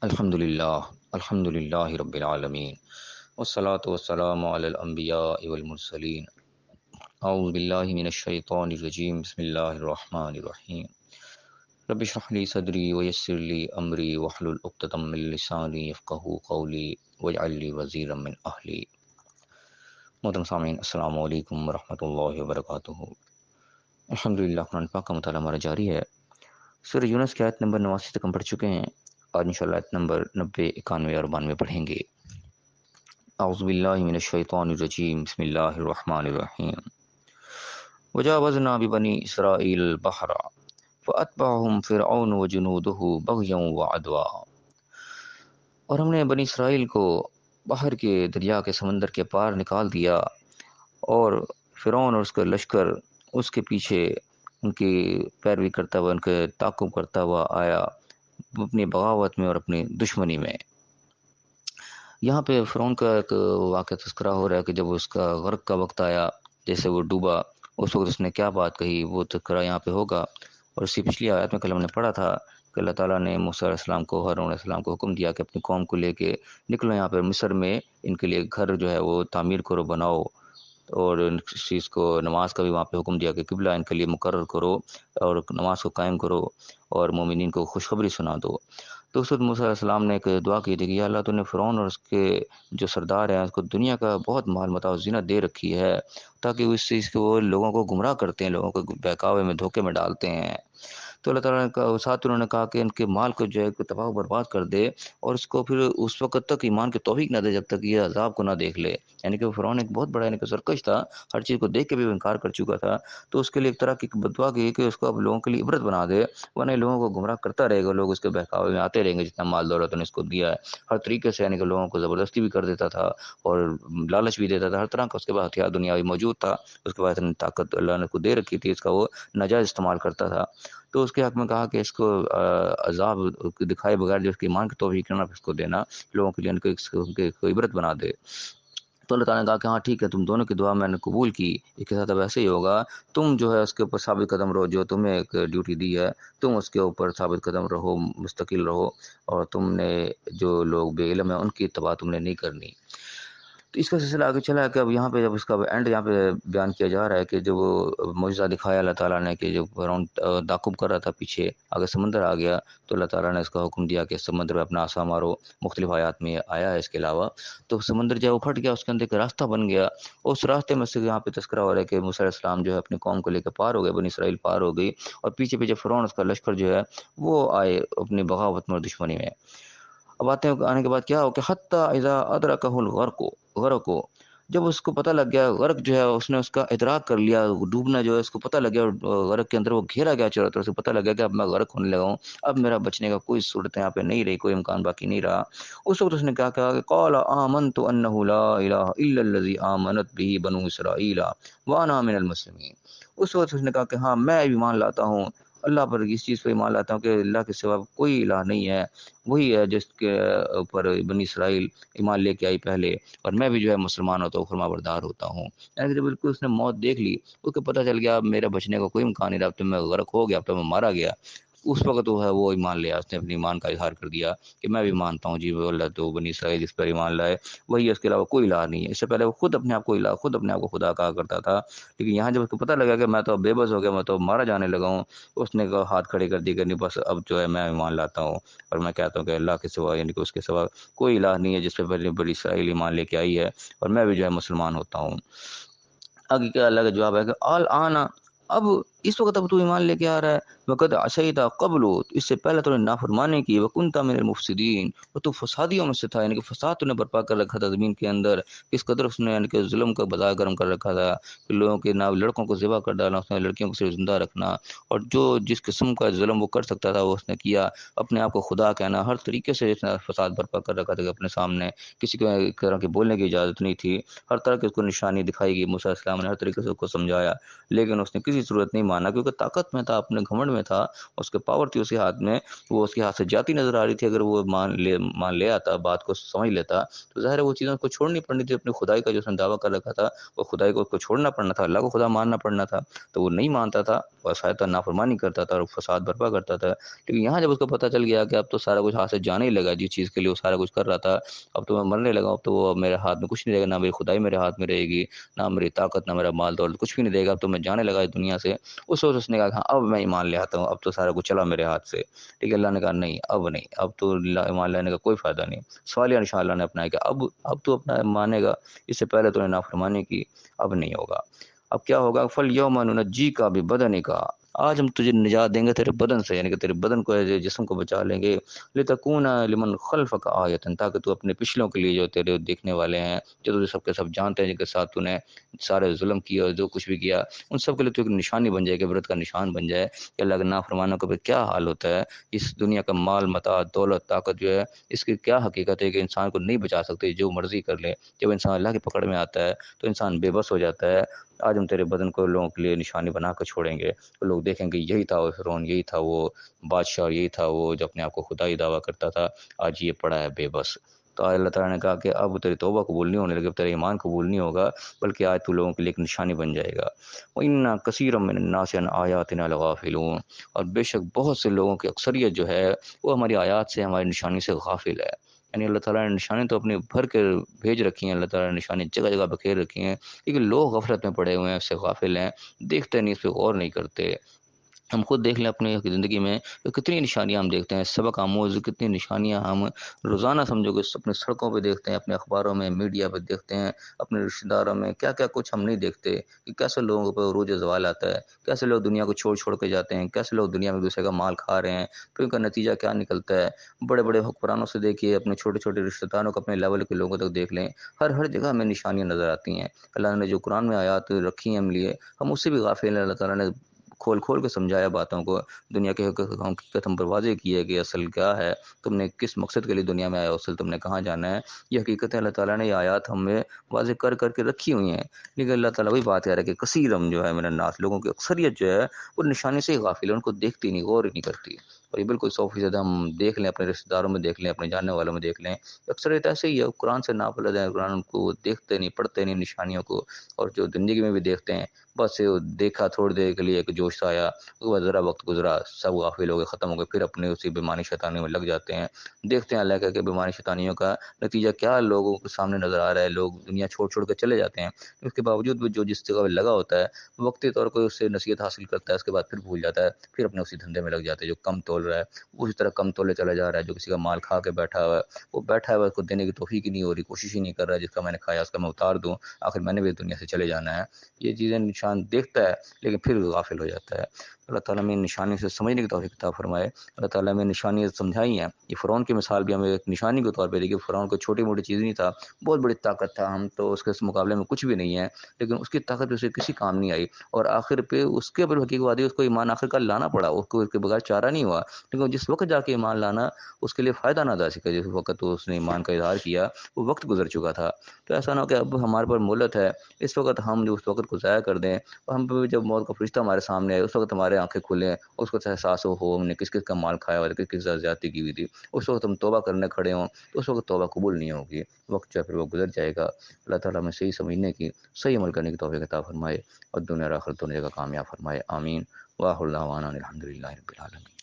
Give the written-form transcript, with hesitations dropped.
الحمد للہ رب العالمین والصلاة والسلام علی الانبیاء والمرسلین اعوذ باللہ من الشیطان الرجیم بسم اللہ الرحمن الرحیم رب اشرح لی صدری ویسر لی امری واحلل عقدۃ من لسانی یفقہوا قولی واجعل لی وزیرا من اہلی۔ محترم سامعین، السلام علیکم ورحمۃ اللہ وبرکاتہ۔ الحمدللہ، قرآن پاک کا مطالعہ ہمارا جاری ہے۔ سورہ یونس کی آیت نمبر 89 تک ہم پڑھ چکے ہیں، اور انشاءاللہ آیت نمبر 90، 91 اور 92 پڑھیں گے۔ اعوذ باللہ من الشیطان الرجیم، بسم اللہ الرحمن الرحیم۔ وجاوزنا ببنی اسرائیل البحر فاتبعهم فرعون وجنودہ بغیا وعدوا۔ اور ہم نے بنی اسرائیل کو باہر کے دریا کے سمندر کے پار نکال دیا، اور فرعون اور اس کا لشکر اس کے پیچھے ان کی پیروی کرتا ہوا، ان کے تعاقب کرتا ہوا آیا، اپنی بغاوت میں اور اپنی دشمنی میں۔ یہاں پہ فرعون کا ایک واقعہ تذکرہ ہو رہا ہے کہ جب اس کا غرق کا وقت آیا، جیسے وہ ڈوبا، اس وقت اس نے کیا بات کہی، وہ تذکرہ یہاں پہ ہوگا۔ اور اسی پچھلی آیت میں کل ہم نے پڑھا تھا کہ اللہ تعالیٰ نے موسیٰ علیہ السلام کو، ہارون علیہ السلام کو حکم دیا کہ اپنی قوم کو لے کے نکلو یہاں پہ مصر میں، ان کے لیے گھر جو ہے وہ تعمیر کرو، بناؤ، اور اس چیز کو نماز کا بھی وہاں پہ حکم دیا کہ قبلہ ان کے لیے مقرر کرو اور نماز کو قائم کرو اور مومنین کو خوشخبری سنا دو۔ تو اس وقت موسیٰ علیہ السلام نے ایک دعا کی تھی کہ یا اللہ، تو نے فرعون اور اس کے جو سردار ہیں اس کو دنیا کا بہت مال متاع و زینت دے رکھی ہے، تاکہ اس چیز کو وہ لوگوں کو گمراہ کرتے ہیں، لوگوں کو بہکاوے میں، دھوکے میں ڈالتے ہیں۔ تو اللہ تعالیٰ نے کہا، ساتھ انہوں نے کہا کہ ان کے مال کو جو ہے تباہ و برباد کر دے، اور اس کو پھر اس وقت تک ایمان کی توفیق نہ دے جب تک یہ عذاب کو نہ دیکھ لے۔ یعنی کہ فرعون ایک بہت بڑا، یعنی کہ سرکش تھا، ہر چیز کو دیکھ کے بھی وہ انکار کر چکا تھا۔ تو اس کے لیے ایک طرح کی بدعا کی کہ اس کو اب لوگوں کے لیے عبرت بنا دے، ورنہ لوگوں کو گمراہ کرتا رہے گا، لوگ اس کے بہکاوے میں آتے رہیں گے، جتنا مال دولت نے اس کو دیا ہے ہر طریقے سے، یعنی کہ لوگوں کو زبردستی بھی کر دیتا تھا اور لالچ بھی دیتا تھا، ہر طرح کا اس کے پاس ہتھیار دنیاوی موجود تھا، اس کے پاس اتنی طاقت اللہ نے اس کو دے رکھی تھی، اس کا وہ ناجائز استعمال کرتا تھا۔ تو اس کے حق میں کہا کہ اس کو عذاب دکھائے بغیر جو اس کی ایمان کی توفیق نہ اس کو دینا، لوگوں کے لیے ان کو عبرت بنا دے۔ تو اللہ تعالیٰ نے کہا کہ ہاں ٹھیک ہے، تم دونوں کی دعا میں نے قبول کی، اس کے ساتھ اب ایسے ہی ہوگا، تم جو ہے اس کے اوپر ثابت قدم رہو، جو تمہیں ایک ڈیوٹی دی ہے تم اس کے اوپر ثابت قدم رہو، مستقل رہو، اور تم نے جو لوگ بے علم ہیں ان کی اتباع تم نے نہیں کرنی۔ تو اس کا سلسلہ آگے چلا ہے کہ اب یہاں پہ جب اس کا اینڈ یہاں پہ بیان کیا جا رہا ہے کہ جب وہ معجزہ دکھایا اللہ تعالیٰ نے کہ جب فرعون تعاقب کر رہا تھا پیچھے، آگے سمندر آ گیا، تو اللہ تعالیٰ نے اس کا حکم دیا کہ سمندر میں اپنا عصا مارو۔ مختلف آیات میں آیا ہے اس کے علاوہ۔ تو سمندر جب وہ پھٹ گیا، اس کے اندر ایک راستہ بن گیا، اس راستے میں سے یہاں پہ تذکرہ ہو رہا ہے کہ موسیٰ علیہ السلام جو ہے اپنی قوم کو لے کے پار ہو گئے، بنی اسرائیل پار ہو گئی، اور پیچھے پیچھے فرعون اس کا لشکر جو ہے وہ آئے اپنی بغاوت میں اور دشمنی میں۔ اب آتے ہیں، آنے کے بعد کیا ہو کہ حتی اذا ادرکہ الغرق، جب اس کو پتہ لگ گیا غرق جو ہے، اس نے اس کا ادراک کر لیا، ڈوبنا جو ہے اس کو پتہ لگ گیا، غرق کے اندر وہ گھیرا گیا چاروں طرف سے، پتہ لگ گیا کہ اب میں غرق ہونے لگا ہوں، اب میرا بچنے کا کوئی صورت یہاں پہ نہیں رہی، کوئی امکان باقی نہیں رہا۔ اس وقت اس نے کہا کہ قال آمنت انہ لا الہ الا الذی آمنت بہ بنو اسرائیل وانا من المسلمین۔ اس وقت اس نے کہا کہ ہاں میں ایمان لاتا ہوں اللہ پر، اس چیز پہ ایمان لاتا ہوں کہ اللہ کے سوا کوئی الہ نہیں ہے، وہی ہے جس کے اوپر بنی اسرائیل ایمان لے کے آئی پہلے، اور میں بھی جو ہے مسلمان ہوتا ہوں، فرما بردار ہوتا ہوں۔ یعنی کہ بالکل اس نے موت دیکھ لی، اس کو پتہ چل گیا اب میرے بچنے کا کوئی امکان نہیں رہا، اب تو میں غرق ہو گیا، اب تو میں مارا گیا۔ اس وقت وہ ہے وہ ایمان لیا، اس نے اپنے ایمان کا اظہار کر دیا کہ میں بھی مانتا ہوں جی وہ اللہ تو بنی اسرائیل جس پر ایمان لائے وہی ہے، اس کے علاوہ کوئی الہ نہیں ہے۔ اس سے پہلے وہ خود اپنے آپ کو الہ، خود اپنے آپ کو خدا کہا کرتا تھا، لیکن یہاں جب اس کو پتہ لگا کہ میں تو بے بس ہو گیا، میں تو مارا جانے لگا ہوں، اس نے کہا ہاتھ کھڑے کر دی کہ نہیں بس اب جو ہے میں ایمان لاتا ہوں، اور میں کہتا ہوں کہ اللہ کے سوا، یعنی کہ اس کے سوا کوئی الہ نہیں ہے جس پہ پہلے بنی اسرائیل ایمان لے کے آئی ہے، اور میں بھی جو ہے مسلمان ہوتا ہوں۔ آگے کیا اللہ کا جواب ہے کہ الآن، اب اس وقت اب تو ایمان لے کے آ رہا ہے، وقد عصیت قبل، اس سے پہلے تو نے نافرمانی کی، وکنت من المفسدین، اور تو فسادیوں میں سے تھا، یعنی کہ فساد تو نے برپا کر رکھا تھا زمین کے اندر، اس قدر اس نے یعنی کہ ظلم کا بازار گرم کر رکھا تھا کہ لوگوں کے لڑکوں کو ذبح کر ڈالنا، اس نے لڑکیوں کو صرف زندہ رکھنا، اور جو جس قسم کا ظلم وہ کر سکتا تھا وہ اس نے کیا، اپنے آپ کو خدا کہنا، ہر طریقے سے اس نے فساد برپا کر رکھا تھا کہ اپنے سامنے کسی کو ایک طرح کے بولنے کی اجازت نہیں تھی، ہر طرح کی اس کو نشانی دکھائی گئی، موسیٰ علیہ السلام نے ہر طریقے سے اس کو سمجھایا، لیکن اس نے کسی صورت نہیں माना क्योंकि ताकत में था, अपने घमंड में था, उसके पावर थी उसके हाथ में, वो उसके हाथ से जाती नज़र आ रही थी। अगर वो मान ले आता, बात को समझ लेता, तो ज़ाहिर है वो चीज़ें उसको छोड़नी पड़नी थी। अपनी खुदाई का जो उसने दावा कर रखा था, वो खुदाई को उसको छोड़ना पड़ना था, अल्लाह को खुदा मानना पड़ना था। तो वो नहीं मानता था, शायद नाफरमानी करता था और फसाद बर्पा करता था। लेकिन यहाँ जब उसको पता चल गया कि अब तो सारा कुछ हाथ से जाने ही लगा, जिस चीज़ के लिए वो सारा कुछ कर रहा था, अब तो मैं मरने लगा, अब तो वो मेरे हाथ में कुछ नहीं रहेगा, ना मेरी खुदाई मेरे हाथ में रहेगी, ना मेरी ताकत, ना मेरा माल दौलत, कुछ भी नहीं रहेगा, अब तो मैं जाने लगा इस दुनिया से। उस वक़्त उसने कहा, हाँ, अब मैं ईमान ले आता हूँ, अब तो सारा कुछ चला मेरे हाथ से। ठीक है, अल्लाह ने कहा नहीं, अब नहीं, अब तो ईमान लाने का कोई फ़ायदा नहीं। सवालिया निशान अल्लाह ने अपनाया कि अब तो अपना मानेगा, इससे पहले तूने नाफरमानी की, अब नहीं होगा। अब क्या होगा, फल नunज्जी का बिबदनिका, आज हम तुझे निजात देंगे तेरे बदन से, यानी कि तेरे बदन को, जिस्म को बचा लेंगे। लितकूना लिमन खल्फक आयतन, ताकि तू अपने पिछलों के लिए, जो तेरे देखने वाले हैं, जो तुझे सब के सब जानते हैं, जिनके साथ तूने सारे जुल्म किए और जो कुछ भी किया, उन सब के लिए तू एक निशानी बन जाए, इबरत का निशान बन जाए कि अल्लाह के नाफरमानों का क्या हाल होता है। इस दुनिया का माल मता दौलत ताकत जो है, इसकी क्या हकीकत है कि इंसान को नहीं बचा सकते, जो मर्जी कर ले। जब इंसान अल्लाह की पकड़ में आता है तो इंसान बेबस हो जाता है। आज हम तेरे बदन को लोगों के लिए निशानी बना कर छोड़ेंगे, तो लोग देखेंगे यही था वो फ़िरौन, यही था वो बादशाह, यही था वो जो अपने आप को खुदा ही दावा करता था, आज ये पड़ा है बेबस। तो आज अल्लाह ताला ने कहा कि अब तेरी तौबा कबूल नहीं होने लगी, अब तेरा ईमान कबूल नहीं होगा, बल्कि आज तू लोगों के लिए एक निशानी बन जाएगा। व इन्ना कसीरम मिनन्नासि अन आयातिना लगाफिलून, और बेशक बहुत से लोगों की अक्सरियत जो है वो हमारी आयात से, हमारी निशानी से गाफिल है। यानी अल्लाह ताला ने निशानी तो अपनी भर के भेज रखी हैं, अल्लाह ताला ने निशानी जगह-जगह बखेर रखी हैं, लेकिन लोग गफ़लत में पड़े हुए हैं, उससे गाफिल हैं, देखते नहीं, इस पे गौर नहीं करते। हम खुद देख लें अपनी ज़िंदगी में तो कितनी निशानियाँ हम देखते हैं, सबक आमोज़ कितनी निशानियाँ हम रोज़ाना समझो कि अपनी सड़कों पे देखते हैं, अपने अखबारों में, मीडिया पे देखते हैं, अपने रिश्तेदारों में, क्या-क्या कुछ हम नहीं देखते कि कैसे लोगों पे रोज़ ज़वाल आता है, कैसे लोग दुनिया को छोड़-छोड़ के जाते हैं, कैसे लोग दुनिया में एक-दूसरे का माल खा रहे हैं, फिर उनका नतीजा क्या निकलता है। बड़े-बड़े हुक्मरानों से देखिए, अपने छोटे-छोटे रिश्तेदारों को, अपने लेवल के लोगों तक देख लें, हर जगह हमें निशानियाँ नज़र आती हैं। अल्लाह ने जो कुरान में आयत रखी हैं हम लिए, हम उससे भी गाफ़िल हैं। अल्लाह ताला ने खोल-खोल के समझाया बातों को, दुनिया की हकीकत हम पर वाज़ेह की है कि असल क्या है, तुमने किस मकसद के लिए दुनिया में आए हो, असल तुमने कहाँ जाना है। ये हकीकतें अल्लाह ताला ने ये आयत हमें वाज़ेह कर के रखी हुई हैं। लेकिन अल्लाह ताला वही बात कह रहा है कि कसीरम जो है मिनन्नास, लोगों की अक्सरियत जो है वो निशानी से ही गाफ़िल है, उनको देखती नहीं, गौर ही नहीं करती। और ये बिल्कुल 100% हम देख लें, अपने रिश्तेदारों में देख लें, अपने जानने वालों में देख लें, अक्सरियत ऐसे ही है, कुरान से नापलद है, कुरान को देखते नहीं, पढ़ते नहीं निशानियों को, और जो ज़िंदगी में भी देखते हैं, बस ये देखा थोड़ी देर के लिए, एक जोश सा आया, उसके बाद ज़रा वक़्त गुज़रा, सब गाफ़िल हो गए, ख़त्म हो गए, फिर अपने उसी बेईमानी शैतानी में लग जाते हैं। देखते हैं अल्लाह के बेईमानी शैतानियों का नतीजा क्या लोगों के सामने नज़र आ रहा है, लोग दुनिया छोड़-छोड़ के चले जाते हैं। उसके बावजूद भी जो जिस जगह पे लगा होता है, वक़्ती तौर पे उससे नसीहत हासिल करता है, उसके बाद फिर भूल जाता है, फिर अपने उसी धंधे में लग जाते हैं। जो कम तोल रहा है, उसी तरह कम तोले चला जा रहा है, जो किसी का माल खा के बैठा हुआ है, वो बैठा हुआ है, उसको देने की तौफ़ीक ही नहीं हो रही, कोशिश ही नहीं कर रहा है, जिसका मैंने खाया उसका मैं उतार दूँ, आखिर मैंने भी इस दुनिया से चले जाना है। ये चीज़ें इंसान देखता है, लेकिन फिर गाफ़िल हो जाता है। अल्लाह ताला हमें निशानी से समझने की तौफ़ीक अता फ़रमाए। अल्लाह ताला हमें निशानियाँ समझाई हैं। ये फ़िरौन की मिसाल भी हमें एक निशानी के तौर पे दी कि फ़िरौन कोई छोटी-मोटी चीज़ नहीं था, बहुत बड़ी ताकत था, हम तो उसके इस मुकाबले में कुछ भी नहीं है, लेकिन उसकी ताकत उसे किसी काम नहीं आई, और आखिर पे उसके ऊपर हकीकत वादी उसको ईमान आखिरकार लाना पड़ा, उसको उसके बगैर चारा नहीं हुआ। लेकिन जिस वक़्त जाके ईमान लाना उसके लिए फ़ायदा ना था सका, जिस वक़्त तो उसने ईमान का इज़हार किया, वो वक़्त गुज़र चुका था। तो ऐसा ना हो कि अब हमारे पर मोहलत है, इस वक़्त हम जो उस वक़्त को ज़ाया कर दें, और हम पे भी जब मौत का फ़रिश्ता हमारे सामने आए, उस वक़्त हमारी आँखें खुलें, उसको एहसास हो हमने किस-किस का माल खाया हुआ था, किस-किस के साथ ज़्यादती की हुई थी। उस वक़्त हम तौबा करने खड़े हों, तो उस वक़्त तौबा कबूल नहीं होगी। वक़्त जो है फिर वो गुज़र जाएगा। अल्लाह ताला हमें सही समझने की, सही अमल करने की तौफ़ीक अता फ़रमाए, और दुनिया और आखिरत दोनों जगह कामयाब फ़रमाए। आमीन। व आखिरु दावाना अनिल हम्दुलिल्लाहि रब्बिल आलमीन।